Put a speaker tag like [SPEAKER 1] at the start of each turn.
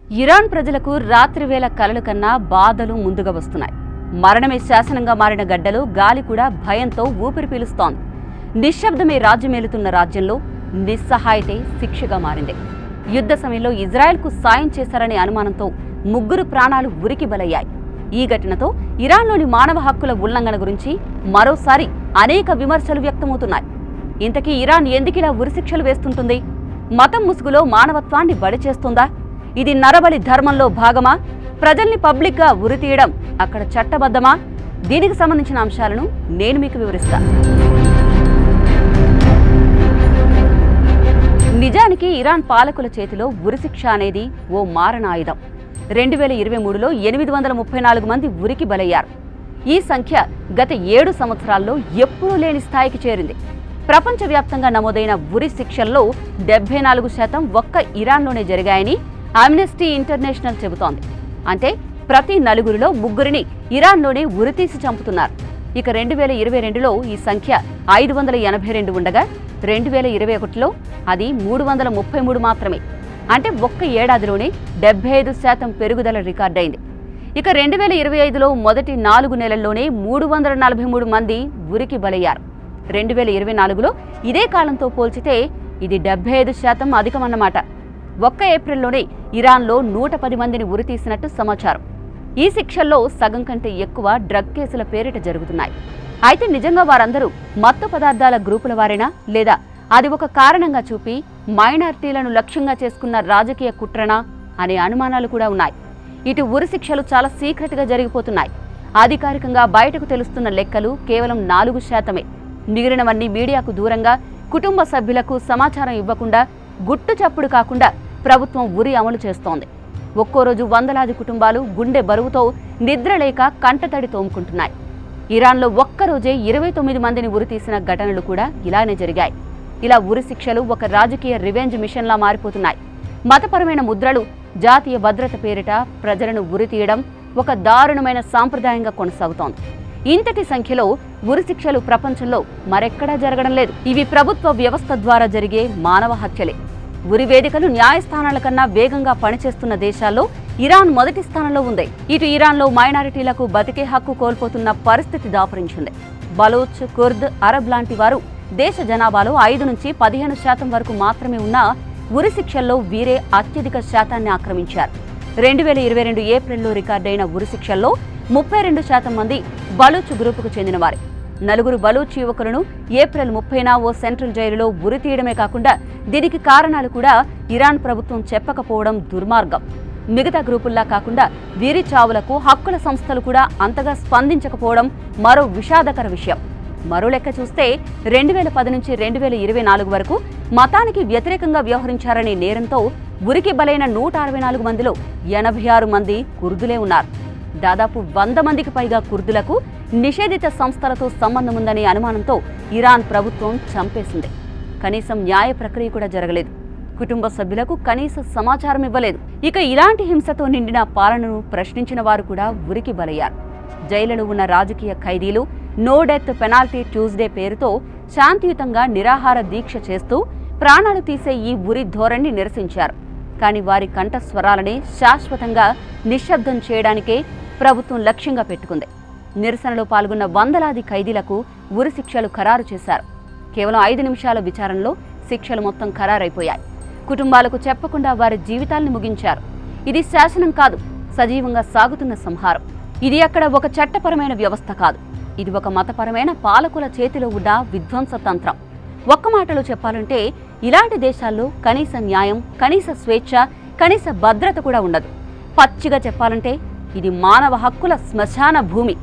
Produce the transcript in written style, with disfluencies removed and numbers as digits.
[SPEAKER 1] Iran ప్రజలకు రాత్రివేళ కలలు కన్నా బాధలు ముందుగా వస్తున్నాయి. మరణమే శాసనంగా మారిన గడ్డలో గాలి కూడా భయంతో ఊపిరి పీలుస్తోంది. నిశ్శబ్దమే రాజ్యమేలుతున్న రాజ్యంలో నిస్సహాయతే శిక్షగా మారింది. యుద్ధ సమయంలో ఇజ్రాయెల్కు సాయం చేశారనే అనుమానంతో 3 ప్రాణాలు ఉరికి బలయ్యాయి. ఈ ఘటనతో ఇరాన్లోని మానవ హక్కుల ఉల్లంఘన గురించి మరోసారి అనేక విమర్శలు వ్యక్తమవుతున్నాయి. ఇంతకీ ఇరాన్ ఎందుకిలా ఉరిశిక్షలు వేస్తుంటుంది? మతం ముసుగులో మానవత్వాన్ని బలి చేస్తుందా? ఇది నరబలి ధర్మంలో భాగమా? ప్రజల్ని పబ్లిక్గా ఉరితీయడం అక్కడ చట్టబద్ధమా? దీనికి సంబంధించిన అంశాలను నేను మీకు వివరిస్తా. నిజానికి ఇరాన్ పాలకుల చేతిలో ఉరిశిక్ష అనేది ఓ మారణాయుధం. 2023లో 834 మంది ఉరికి బలయ్యారు. ఈ సంఖ్య గత 7 సంవత్సరాల్లో ఎప్పుడూ లేని స్థాయికి చేరింది. ప్రపంచవ్యాప్తంగా నమోదైన ఉరి శిక్షల్లో 74% ఒక్క ఇరాన్లోనే జరిగాయని ఆమ్నెస్టీ ఇంటర్నేషనల్ చెబుతోంది. అంటే ప్రతి 4 3 ఇరాన్లోనే ఉరితీసి చంపుతున్నారు. ఇక 2022లో ఈ సంఖ్య 582 ఉండగా 2021లో అది 333 మాత్రమే. అంటే ఒక్క ఏడాదిలోనే 75% పెరుగుదల రికార్డైంది. ఇక 2025లో మొదటి 4 నెలల్లోనే 343 మంది ఉరికి బలయ్యారు. 2024లో ఇదే కాలంతో పోల్చితే ఇది 75% అధికమన్నమాట. ఒక్క ఏప్రిల్లోనే ఇరాన్లో 110 మందిని ఉరితీసినట్టు సమాచారం. ఈ శిక్షల్లో సగం కంటే ఎక్కువ డ్రగ్ కేసుల పేరిట జరుగుతున్నాయి. అయితే నిజంగా వారందరూ మత్తు పదార్థాల గ్రూపుల వారేనా, లేదా అది ఒక కారణంగా చూపి మైనారిటీలను లక్ష్యంగా చేసుకున్న రాజకీయ కుట్రనా అనే అనుమానాలు కూడా ఉన్నాయి. ఇటు ఉరి శిక్షలు చాలా సీక్రెట్గా జరిగిపోతున్నాయి. అధికారికంగా బయటకు తెలుస్తున్న లెక్కలు కేవలం 4%. మిగిలినవన్నీ మీడియాకు దూరంగా, కుటుంబ సభ్యులకు సమాచారం ఇవ్వకుండా, గుట్టు చప్పుడు కాకుండా ప్రభుత్వం ఉరి అమలు చేస్తోంది. ఒక్కో రోజు వందలాది కుటుంబాలు గుండె బరువుతో నిద్రలేక కంటతడి తోముకుంటున్నాయి. ఇరాన్లో ఒక్కరోజే 29 మందిని ఉరితీసిన ఘటనలు కూడా ఇలానే జరిగాయి. ఇలా ఉరి శిక్షలు ఒక రాజకీయ రివెంజ్ మిషన్లా మారిపోతున్నాయి. మతపరమైన ముద్రలు, జాతీయ భద్రత పేరిట ప్రజలను ఉరితీయడం ఒక దారుణమైన సాంప్రదాయంగా కొనసాగుతోంది. ఇంతటి సంఖ్యలో ఉరి శిక్షలు ప్రపంచంలో మరెక్కడా జరగడం లేదు. ఇవి ప్రభుత్వ వ్యవస్థ ద్వారా జరిగే మానవ హత్యలే. ఉరి వేదికలు న్యాయస్థానాల కన్నా వేగంగా పనిచేస్తున్న దేశాల్లో ఇరాన్ మొదటి స్థానంలో ఉంది. ఇటు ఇరాన్లో మైనారిటీలకు బతికే హక్కు కోల్పోతున్న పరిస్థితి దాపురించింది. బలోచ్, కుర్ద్, అరబ్ లాంటి వారు దేశ జనాభాలో 5 నుంచి 15% వరకు మాత్రమే ఉన్న ఉరి శిక్షల్లో వీరే అత్యధిక శాతాన్ని ఆక్రమించారు. 2022 ఏప్రిల్లో రికార్డైన ఉరి శిక్షల్లో 32% మంది బలూచ్ గ్రూపుకు చెందినవారే. 4 బలూచ్ యువకులను ఏప్రిల్ 30న ఓ సెంట్రల్ జైలులో ఉరి తీయడమే కాకుండా దీనికి కారణాలు కూడా ఇరాన్ ప్రభుత్వం చెప్పకపోవడం దుర్మార్గం. మిగతా గ్రూపుల్లా కాకుండా వీరి చావులకు హక్కుల సంస్థలు కూడా అంతగా స్పందించకపోవడం మరో విషాదకర విషయం. మరో లెక్క చూస్తే 2010 నుంచి 2024 వరకు మతానికి వ్యతిరేకంగా వ్యవహరించారనే నేరంతో ఉరికి బలైన 164 మందిలో 86 మంది కుర్దులే ఉన్నారు. దాదాపు 100 మందికి పైగా కుర్దులకు నిషేధిత సంస్థలతో సంబంధం ఉందనే అనుమానంతో ఇరాన్ ప్రభుత్వం చంపేసింది. కనీసం న్యాయ ప్రక్రియ కూడా జరగలేదు. కుటుంబ సభ్యులకు కనీస సమాచారం ఇవ్వలేదు. ఇక ఇలాంటి హింసతో నిండిన పాలనను ప్రశ్నించిన వారు కూడా ఉరికి బలయ్యారు. జైలులో ఉన్న రాజకీయ ఖైదీలు నో డెత్ పెనాల్టీ ట్యూస్డే పేరుతో శాంతియుతంగా నిరాహార దీక్ష చేస్తూ ప్రాణాలు తీసే ఈ ఉరి ధోరణిని నిరసించారు. కానీ వారి కంఠస్వరాలనే శాశ్వతంగా నిశ్శబ్దం చేయడానికే ప్రభుత్వం లక్ష్యంగా పెట్టుకుంది. నిరసనలో పాల్గొన్న వందలాది ఖైదీలకు ఉరి శిక్షలు ఖరారు చేశారు. కేవలం 5 నిమిషాల విచారణలో శిక్షలు మొత్తం ఖరారైపోయాయి. కుటుంబాలకు చెప్పకుండా వారి జీవితాల్ని ముగించారు. ఇది శాసనం కాదు, సజీవంగా సాగుతున్న సంహారం. ఇది అక్కడ ఒక చట్టపరమైన వ్యవస్థ కాదు, ఇది ఒక మతపరమైన పాలకుల చేతిలో ఉన్న విధ్వంస తంత్రం. ఒక్క మాటలో చెప్పాలంటే ఇలాంటి దేశాల్లో కనీస న్యాయం, కనీస స్వేచ్ఛ, కనీస భద్రత కూడా ఉండదు. పచ్చిగా చెప్పాలంటే ఇది మానవ హక్కుల శ్మశాన భూమి.